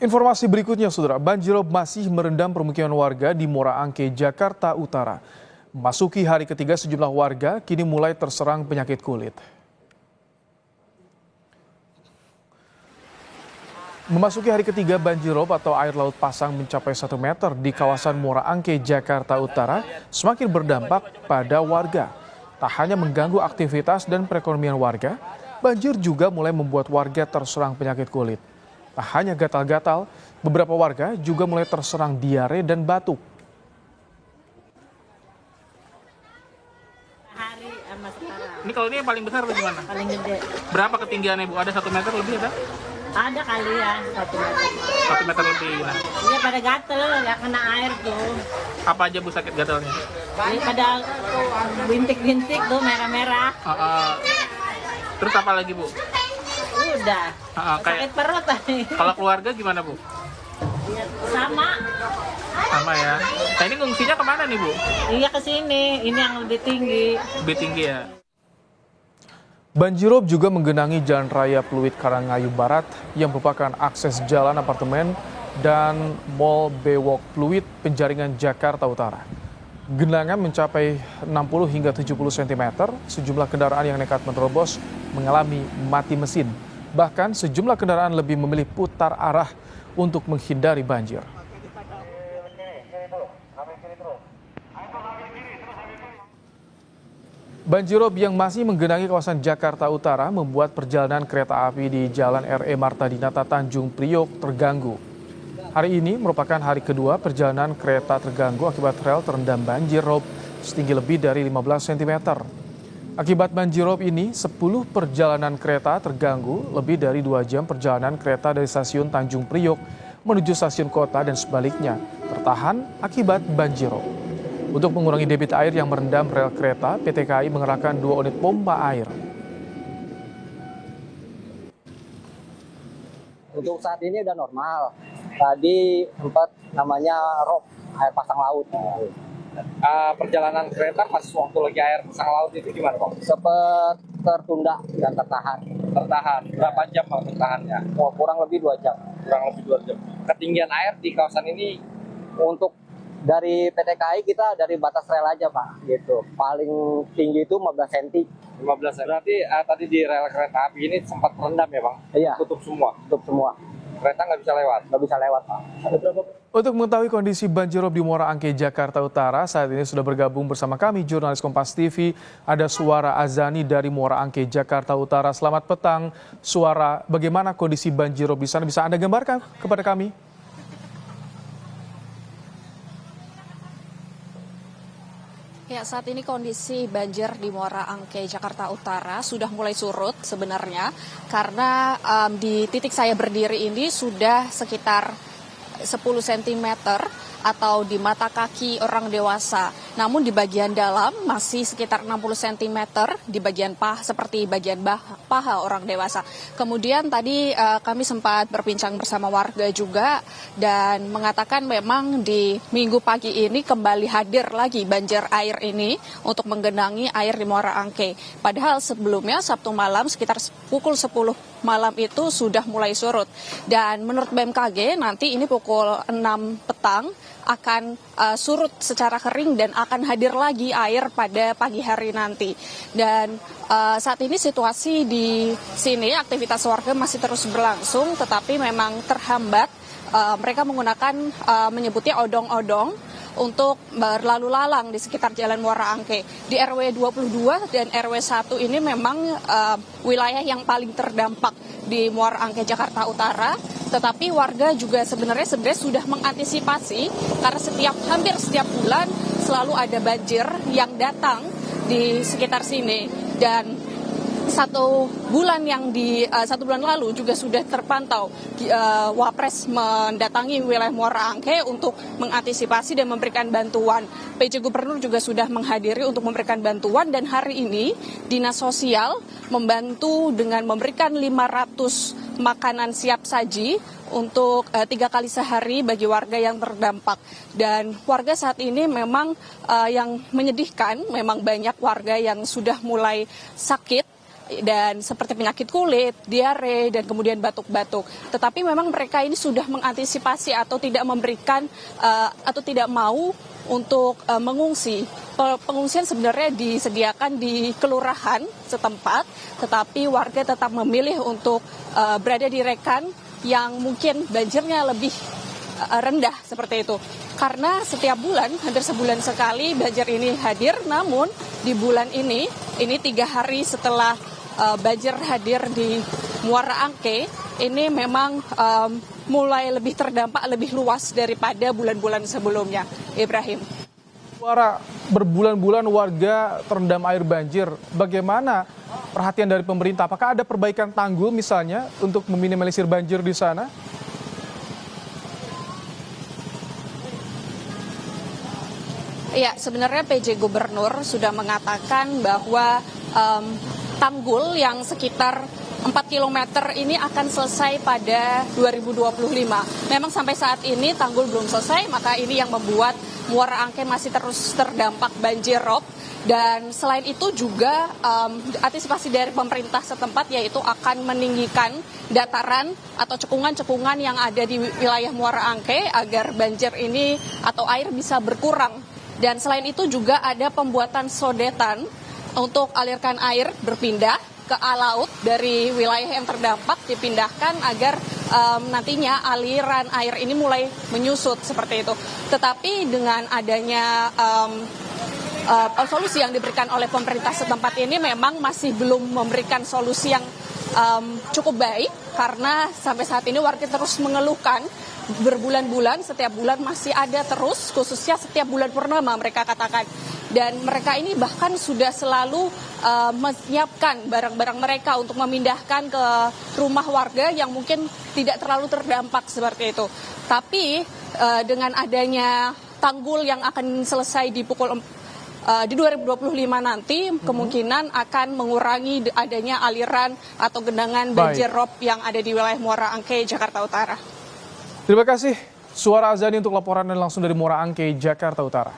Informasi berikutnya, Saudara, banjirop masih merendam permukiman warga di Muara Angke, Jakarta Utara. Memasuki hari ketiga, sejumlah warga kini mulai terserang penyakit kulit. Memasuki hari ketiga, banjirop atau air laut pasang mencapai 1 meter di kawasan Muara Angke, Jakarta Utara semakin berdampak pada warga. Tak hanya mengganggu aktivitas dan perekonomian warga, banjir juga mulai membuat warga terserang penyakit kulit. Tak hanya gatal-gatal, beberapa warga juga mulai terserang diare dan batuk. Hari sama sekarang. Ini kalau ini yang paling besar atau gimana? Paling gede. Berapa ketinggiannya Bu? Ada 1 meter lebih ada? Ada kali ya 1 meter. 1 meter lebih gimana? Iya pada gatel, ya kena air tuh. Apa aja Bu sakit gatalnya? Ini pada bintik-bintik tuh merah-merah. Terus apa lagi Bu? Udah. Kayak Sakit perut tadi. kalau keluarga gimana Bu? Sama. Sama ya. Nah ini ngungsinya kemana nih Bu? Iya ke sini. Ini yang lebih tinggi. Lebih tinggi ya? Banjirop juga menggenangi Jalan Raya Pluit Karangayu Barat yang merupakan akses jalan apartemen dan Mall Bewok Pluit Penjaringan Jakarta Utara. Genangan mencapai 60 hingga 70 cm, sejumlah kendaraan yang nekat menerobos mengalami mati mesin. Bahkan sejumlah kendaraan lebih memilih putar arah untuk menghindari banjir. Banjirop yang masih menggenangi kawasan Jakarta Utara membuat perjalanan kereta api di Jalan RE Marta Dinata Tanjung Priok terganggu. Hari ini merupakan hari kedua perjalanan kereta terganggu akibat rel terendam banjir rob setinggi lebih dari 15 cm. Akibat banjirop ini, 10 perjalanan kereta terganggu, lebih dari 2 jam perjalanan kereta dari stasiun Tanjung Priok menuju stasiun kota dan sebaliknya tertahan akibat banjirop. Untuk mengurangi debit air yang merendam rel kereta, PT KAI mengerahkan 2 unit pompa air. Untuk saat ini udah normal. Tadi sempat namanya rob, air pasang laut. Perjalanan kereta pas waktu lagi air pasang laut itu gimana Pak? Sempat tertunda dan tertahan. Tertahan. Berapa jam Pak tertahannya? Kurang lebih 2 jam. Kurang lebih 2 jam. Ketinggian air di kawasan ini Untuk dari PT KAI kita dari batas rel aja Pak, gitu. Paling tinggi itu 15 cm. 15 ya. Berarti tadi di rel kereta api ini sempat terendam ya Bang? Iya. Tutup semua? Tutup semua. Kereta nggak bisa lewat? Nggak bisa lewat Pak. Untuk mengetahui kondisi banjirop di Muara Angke, Jakarta Utara, saat ini sudah bergabung bersama kami jurnalis Kompas TV, ada Suara Azani dari Muara Angke, Jakarta Utara. Selamat petang, Suara. Bagaimana kondisi banjirop di sana? Bisa Anda gambarkan kepada kami? Ya, saat ini kondisi banjir di Muara Angke, Jakarta Utara sudah mulai surut sebenarnya karena di titik saya berdiri ini sudah sekitar 10 cm atau di mata kaki orang dewasa. Namun di bagian dalam masih sekitar 60 cm di bagian paha, seperti bagian paha orang dewasa. Kemudian tadi kami sempat berbincang bersama warga juga dan mengatakan memang di minggu pagi ini kembali hadir lagi banjir air ini untuk menggenangi air di Muara Angke. Padahal sebelumnya Sabtu malam sekitar pukul 10 malam itu sudah mulai surut. Dan menurut BMKG nanti ini pukul 6 petang akan surut secara kering dan akan hadir lagi air pada pagi hari nanti. Dan saat ini situasi di sini aktivitas warga masih terus berlangsung tetapi memang terhambat. Mereka menggunakan menyebutnya odong-odong untuk berlalu lalang di sekitar Jalan Muara Angke. Di RW 22 dan RW 1 ini memang wilayah yang paling terdampak di Muara Angke, Jakarta Utara. Tetapi warga juga sebenarnya sudah mengantisipasi karena hampir setiap bulan selalu ada banjir yang datang di sekitar sini. Dan satu bulan lalu juga sudah terpantau Wapres mendatangi wilayah Muara Angke untuk mengantisipasi dan memberikan bantuan. PJ Gubernur juga sudah menghadiri untuk memberikan bantuan dan hari ini Dinas Sosial membantu dengan memberikan 500 makanan siap saji untuk 3 kali sehari bagi warga yang terdampak. Dan warga saat ini memang yang menyedihkan, memang banyak warga yang sudah mulai sakit dan seperti penyakit kulit, diare, dan kemudian batuk-batuk. Tetapi memang mereka ini sudah mengantisipasi atau tidak memberikan atau tidak mau untuk mengungsi. Pengungsian sebenarnya disediakan di kelurahan setempat, tetapi warga tetap memilih untuk berada di rekan yang mungkin banjirnya lebih rendah seperti itu. Karena setiap bulan, hampir sebulan sekali banjir ini hadir, namun di bulan ini 3 hari setelah banjir hadir di Muara Angke, ini memang mulai lebih terdampak lebih luas daripada bulan-bulan sebelumnya. Ibrahim. Suara berbulan-bulan warga terendam air banjir. Bagaimana perhatian dari pemerintah? Apakah ada perbaikan tanggul misalnya untuk meminimalisir banjir di sana? Ya, sebenarnya PJ Gubernur sudah mengatakan bahwa tanggul yang sekitar 4 km ini akan selesai pada 2025. Memang sampai saat ini tanggul belum selesai, maka ini yang membuat Muara Angke masih terus terdampak banjir rob. Dan selain itu juga antisipasi dari pemerintah setempat yaitu akan meninggikan dataran atau cekungan-cekungan yang ada di wilayah Muara Angke agar banjir ini atau air bisa berkurang. Dan selain itu juga ada pembuatan sodetan untuk alirkan air berpindah ke laut dari wilayah yang terdampak dipindahkan agar nantinya aliran air ini mulai menyusut seperti itu. Tetapi dengan adanya solusi yang diberikan oleh pemerintah setempat ini memang masih belum memberikan solusi yang cukup baik karena sampai saat ini warga terus mengeluhkan berbulan-bulan, setiap bulan masih ada terus, khususnya setiap bulan purnama mereka katakan. Dan mereka ini bahkan sudah selalu menyiapkan barang-barang mereka untuk memindahkan ke rumah warga yang mungkin tidak terlalu terdampak seperti itu. Tapi dengan adanya tanggul yang akan selesai di 2025 nanti kemungkinan akan mengurangi adanya aliran atau genangan banjir rob yang ada di wilayah Muara Angke, Jakarta Utara. Terima kasih Suara Azani untuk laporan langsung dari Muara Angke, Jakarta Utara.